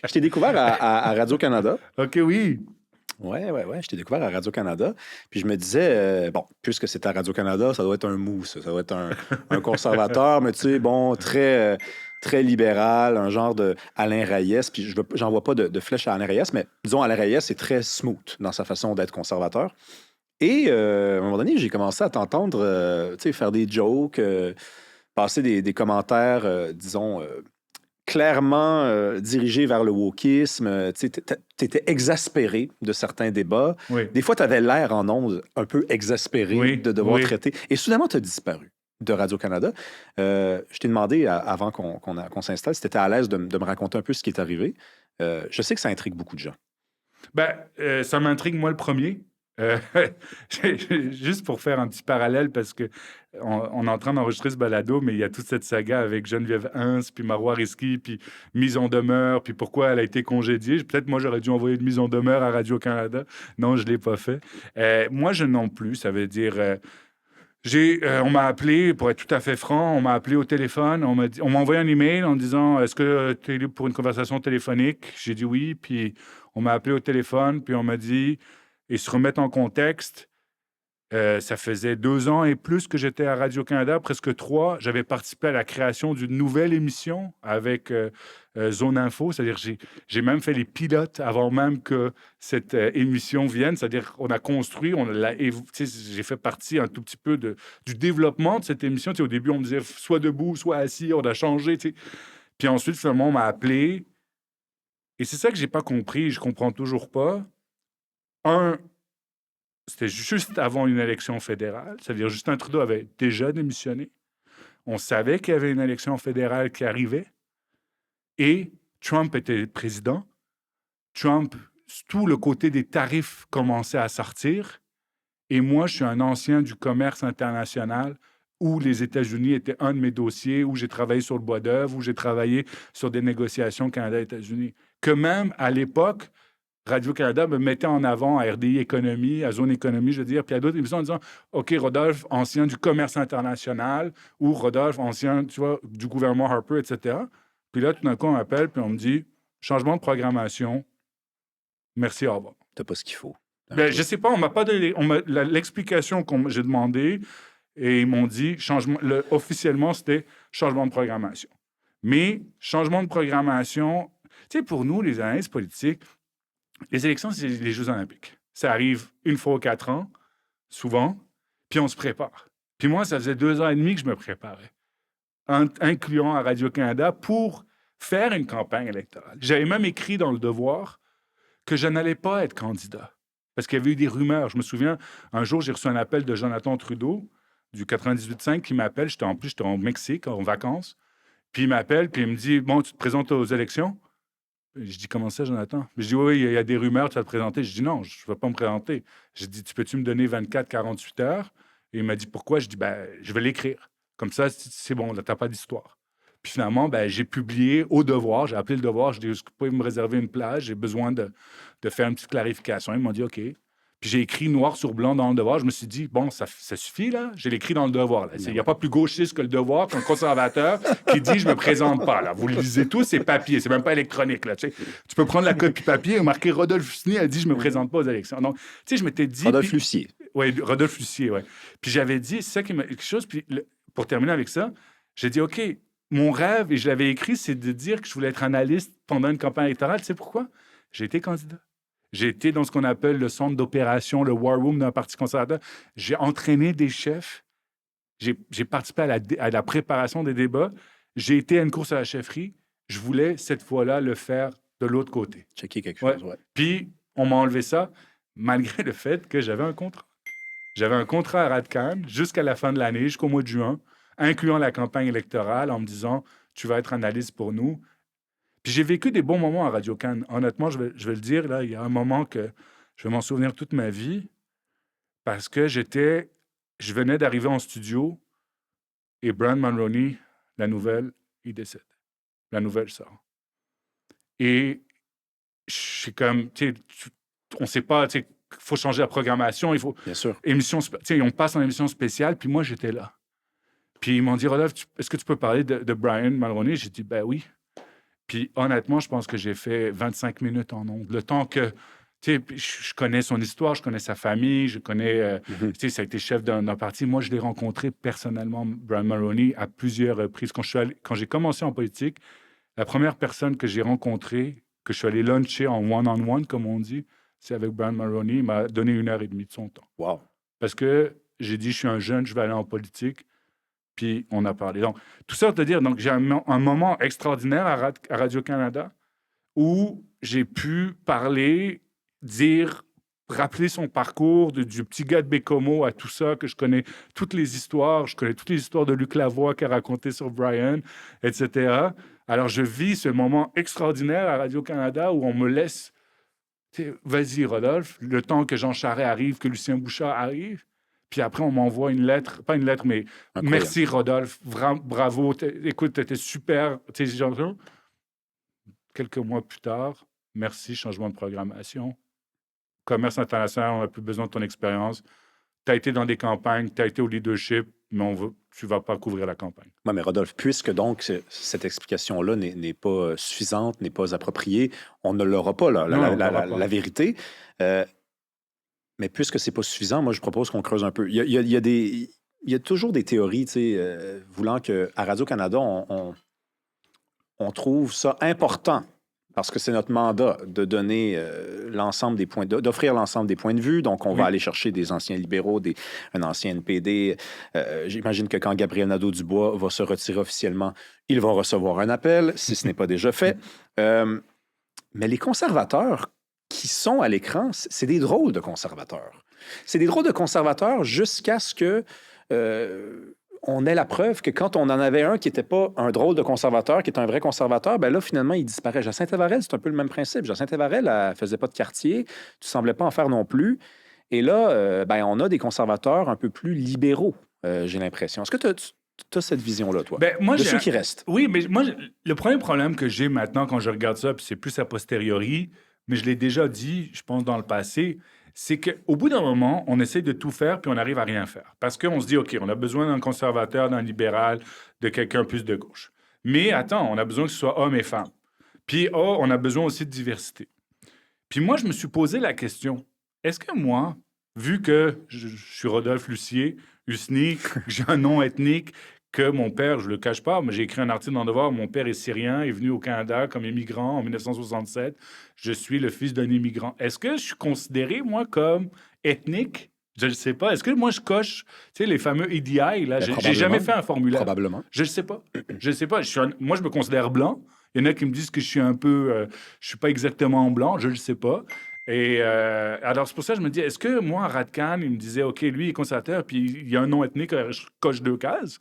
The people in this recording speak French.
Je t'ai découvert à Radio-Canada. OK, oui. Ouais. Je t'ai découvert à Radio-Canada. Puis je me disais, bon, puisque c'est à Radio-Canada, ça doit être un mou, ça. Ça doit être un conservateur, mais tu sais, bon, très libéral, un genre de Alain Reyes. Puis j'en vois pas de flèche à Alain Reyes, mais disons, Alain Reyes est très smooth dans sa façon d'être conservateur. Et à un moment donné, j'ai commencé à t'entendre, tu sais, faire des jokes, passer des commentaires, disons, clairement dirigé vers le wokisme. Tu étais exaspéré de certains débats. Oui, Des fois, tu avais l'air en ondes un peu exaspéré oui, de devoir oui. traiter. Et soudainement, tu as disparu de Radio-Canada. Je t'ai demandé, avant qu'on s'installe, si tu étais à l'aise de me raconter un peu ce qui est arrivé. Je sais que ça intrigue beaucoup de gens. Ben, ça m'intrigue, moi, le premier. Euh, juste pour faire un petit parallèle, parce que on est en train d'enregistrer ce balado, mais il y a toute cette saga avec Geneviève Hins, puis Marois Risky, puis mise en demeure, puis pourquoi elle a été congédiée. Peut-être moi, j'aurais dû envoyer une mise en demeure à Radio-Canada. Non, je ne l'ai pas fait. Moi, je non plus. Ça veut dire... on m'a appelé, pour être tout à fait franc, on m'a appelé au téléphone, on m'a envoyé un email en disant est-ce que tu es libre pour une conversation téléphonique? J'ai dit oui, puis on m'a appelé au téléphone, puis on m'a dit, et se remettre en contexte, ça faisait 2 ans et plus que j'étais à Radio-Canada, presque 3. J'avais participé à la création d'une nouvelle émission avec Zone Info. C'est-à-dire j'ai même fait les pilotes avant même que cette émission vienne. C'est-à-dire on a construit, j'ai fait partie un tout petit peu du développement de cette émission. Tu sais, au début, on me disait soit debout, soit assis. On a changé. Tu sais. Puis ensuite, finalement, on m'a appelé. Et c'est ça que j'ai pas compris. Je comprends toujours pas. Un, c'était juste avant une élection fédérale, c'est-à-dire Justin Trudeau avait déjà démissionné. On savait qu'il y avait une élection fédérale qui arrivait et Trump était président. Trump, tout le côté des tarifs commençait à sortir. Et moi, je suis un ancien du commerce international où les États-Unis étaient un de mes dossiers, où j'ai travaillé sur le bois d'œuvre, où j'ai travaillé sur des négociations Canada-États-Unis. Que même à l'époque, Radio-Canada me mettait en avant à RDI Économie, à Zone Économie, je veux dire, puis à d'autres émissions en disant OK, Rodolphe, ancien du commerce international, ou Rodolphe, ancien, tu vois, du gouvernement Harper, etc. Puis là, tout d'un coup, on m'appelle, puis on me dit changement de programmation, merci, au revoir. T'as pas ce qu'il faut. Ben, je sais pas, on m'a pas donné l'explication que j'ai demandé, et ils m'ont dit changement, officiellement, c'était changement de programmation. Mais changement de programmation, tu sais, pour nous, les analystes politiques, les élections, c'est les Jeux olympiques. Ça arrive une fois aux 4 ans, souvent, puis on se prépare. Puis moi, ça faisait 2 ans et demi que je me préparais, incluant à Radio-Canada, pour faire une campagne électorale. J'avais même écrit dans Le Devoir que je n'allais pas être candidat, parce qu'il y avait eu des rumeurs. Je me souviens, un jour, j'ai reçu un appel de Jonathan Trudeau, du 98.5, qui m'appelle. J'étais au Mexique, en vacances. Puis il m'appelle, puis il me dit « Bon, tu te présentes aux élections? » Je dis, comment ça, Jonathan? Je dis, oui, il y a des rumeurs, tu vas te présenter. Je dis, non, je ne vais pas me présenter. Je dis, peux-tu me donner 24-48 heures? Et il m'a dit, pourquoi? Je dis, ben, je vais l'écrire. Comme ça, c'est bon, là, tu n'as pas d'histoire. Puis finalement, ben, j'ai publié au Devoir. J'ai appelé le Devoir. Je dis, est-ce que vous pouvez me réserver une plage? J'ai besoin de faire une petite clarification. Ils m'ont dit, OK. Puis j'ai écrit noir sur blanc dans le Devoir. Je me suis dit, bon, ça suffit, là. Je l'ai écrit dans le Devoir. Il n'y a pas plus gauchiste que le Devoir, qu'un conservateur qui dit, je me présente pas, là. Vous le lisez tous, c'est papier. C'est même pas électronique, là. Tu sais. Tu peux prendre la copie papier et marquer Rodolphe Lucier a dit, je me présente pas aux élections. Donc, tu sais, je m'étais dit. Rodolphe Lucier. Oui, Rodolphe Lucier, oui. Puis j'avais dit, c'est ça qui m'a quelque chose. Puis pour terminer avec ça, j'ai dit, OK, mon rêve, et je l'avais écrit, c'est de dire que je voulais être analyste pendant une campagne électorale. Tu sais pourquoi? J'ai été candidat. J'ai été dans ce qu'on appelle le centre d'opération, le war room d'un parti conservateur. J'ai entraîné des chefs. J'ai participé à la préparation des débats. J'ai été à une course à la chefferie. Je voulais, cette fois-là, le faire de l'autre côté. Checker quelque chose, ouais. Puis, on m'a enlevé ça, malgré le fait que j'avais un contrat. J'avais un contrat à Radcan jusqu'à la fin de l'année, jusqu'au mois de juin, incluant la campagne électorale, en me disant « Tu vas être analyste pour nous ». Puis j'ai vécu des bons moments à Radio-Can. Honnêtement, je vais le dire, là, il y a un moment que je vais m'en souvenir toute ma vie parce que je venais d'arriver en studio et Brian Mulroney, la nouvelle, il décède. La nouvelle sort. Et je suis comme, tu sais, on ne sait pas, tu sais, il faut changer la programmation, il faut... Bien sûr. On passe en émission spéciale, puis moi, j'étais là. Puis ils m'ont dit, Rodolphe, est-ce que tu peux parler de Brian Mulroney? J'ai dit, ben oui. Puis honnêtement, je pense que j'ai fait 25 minutes en ondes. Le temps que, tu sais, je connais son histoire, je connais sa famille, je connais, Mhm. tu sais, ça a été chef d'un parti. Moi, je l'ai rencontré personnellement, Brian Mulroney, à plusieurs reprises. Quand j'ai commencé en politique, la première personne que j'ai rencontrée, que je suis allé luncher en one-on-one, comme on dit, c'est avec Brian Mulroney. Il m'a donné 1 heure et demie de son temps. Wow. Parce que j'ai dit, je suis un jeune, je vais aller en politique. Puis on a parlé. Donc, tout ça pour te dire, donc j'ai un moment extraordinaire à Radio-Canada où j'ai pu parler, dire, rappeler son parcours du petit gars de Bécomo à tout ça, que je connais toutes les histoires. Je connais toutes les histoires de Luc Lavoie qui a raconté sur Brian, etc. Alors, je vis ce moment extraordinaire à Radio-Canada où on me laisse, tu sais, vas-y, Rodolphe, le temps que Jean Charest arrive, que Lucien Bouchard arrive. Puis après, on m'envoie une lettre, pas une lettre, mais Incroyable. merci, Rodolphe, bravo, écoute, t'étais super. Tu sais, genre, quelques mois plus tard, merci, changement de programmation. Commerce international, on n'a plus besoin de ton expérience. Tu as été dans des campagnes, tu as été au leadership, mais tu ne vas pas couvrir la campagne. Oui, mais Rodolphe, puisque donc cette explication-là n'est pas suffisante, n'est pas appropriée, on ne l'aura pas, là, Non, on l'aura pas. la vérité. Mais puisque c'est pas suffisant, moi, je propose qu'on creuse un peu. Il y a toujours des théories, tu sais, voulant qu'à Radio-Canada, on trouve ça important, parce que c'est notre mandat de donner l'ensemble des points, d'offrir l'ensemble des points de vue. Donc, on va aller chercher des anciens libéraux, un ancien NPD. J'imagine que quand Gabriel Nadeau-Dubois va se retirer officiellement, il va recevoir un appel, si ce n'est pas déjà fait. Mais les conservateurs qui sont à l'écran, c'est des drôles de conservateurs. C'est des drôles de conservateurs jusqu'à ce que on ait la preuve que quand on en avait un qui n'était pas un drôle de conservateur, qui est un vrai conservateur, ben là, finalement, il disparaît. Jacinthe Evarel, c'est un peu le même principe. Jacinthe Evarel, elle ne faisait pas de quartier. Tu ne semblais pas en faire non plus. Et là, on a des conservateurs un peu plus libéraux, j'ai l'impression. Est-ce que tu as cette vision-là, toi, moi, de ceux qui restent? Oui, mais moi, le premier problème que j'ai maintenant quand je regarde ça, puis c'est plus a posteriori, mais je l'ai déjà dit, je pense, dans le passé, c'est qu'au bout d'un moment, on essaie de tout faire, puis on n'arrive à rien faire. Parce qu'on se dit, OK, on a besoin d'un conservateur, d'un libéral, de quelqu'un plus de gauche. Mais attends, on a besoin que ce soit hommes et femmes. Puis, on a besoin aussi de diversité. Puis moi, je me suis posé la question, est-ce que moi, vu que je suis Rodolphe Lucier, Husny, que j'ai un nom ethnique, que mon père, je ne le cache pas, mais j'ai écrit un article dans Le Devoir, mon père est syrien, est venu au Canada comme immigrant en 1967. Je suis le fils d'un immigrant. Est-ce que je suis considéré, moi, comme ethnique? Je ne sais pas. Est-ce que moi, je coche, tu sais, les fameux EDI, là? Ben, J'ai jamais fait un formulaire. Probablement. Je ne sais pas. Je ne sais pas. Moi, je me considère blanc. Il y en a qui me disent que je suis un peu... je suis pas exactement blanc. Je ne le sais pas. Et alors, c'est pour ça que je me dis, est-ce que moi, à Radcan, il me disait, OK, lui, il est conservateur, puis il y a un nom ethnique, je coche 2 cases?